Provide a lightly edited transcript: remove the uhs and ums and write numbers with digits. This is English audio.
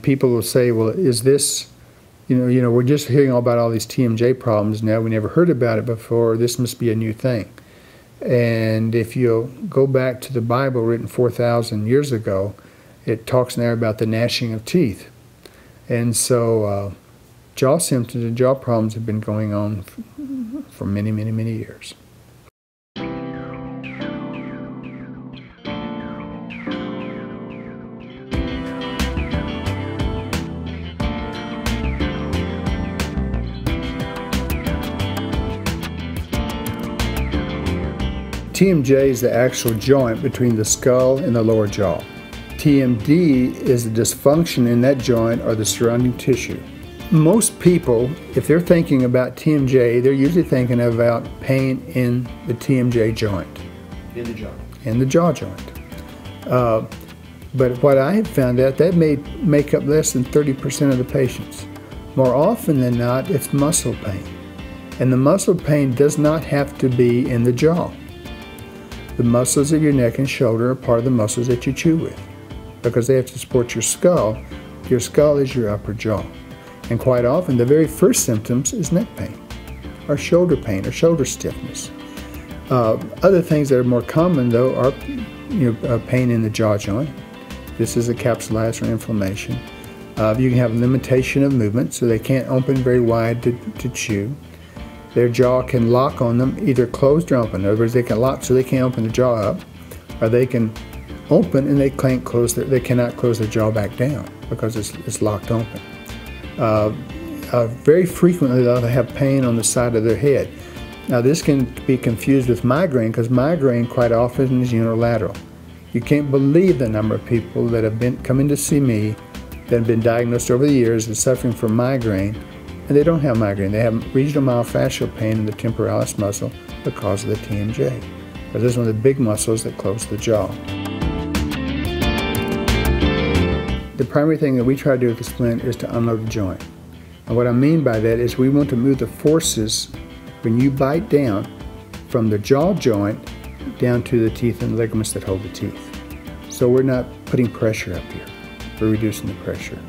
People will say, well, is this, we're just hearing all about all these TMJ problems now. We never heard about it before. This must be a new thing. And if you go back to the Bible written 4,000 years ago, it talks there about the gnashing of teeth. And so jaw symptoms and jaw problems have been going on for many, many, many years. TMJ is the actual joint between the skull and the lower jaw. TMD is the dysfunction in that joint or the surrounding tissue. Most people, if they're thinking about TMJ, they're usually thinking about pain in the TMJ joint. In the jaw. In the jaw joint. But what I have found out, that may make up less than 30% of the patients. More often than not, it's muscle pain. And the muscle pain does not have to be in the jaw. The muscles of your neck and shoulder are part of the muscles that you chew with, because they have to support your skull. Your skull is your upper jaw. And quite often, the very first symptoms is neck pain, or shoulder pain, or shoulder stiffness. Other things that are more common, though, are pain in the jaw joint. This is a capsulized or inflammation. You can have limitation of movement, so they can't open very wide to chew. Their jaw can lock on them, either closed or open. In other words, they can lock so they can't open the jaw up, or they can open and they can't close. They cannot close their jaw back down because it's locked open. Very frequently, they'll have pain on the side of their head. Now, this can be confused with migraine, because migraine quite often is unilateral. You can't believe the number of people that have come in to see me that have been diagnosed over the years as suffering from migraine. And they don't have migraine. They have regional myofascial pain in the temporalis muscle because of the TMJ. Because this is one of the big muscles that close the jaw. The primary thing that we try to do with the splint is to unload the joint. And what I mean by that is we want to move the forces when you bite down from the jaw joint down to the teeth and ligaments that hold the teeth. So we're not putting pressure up here. We're reducing the pressure.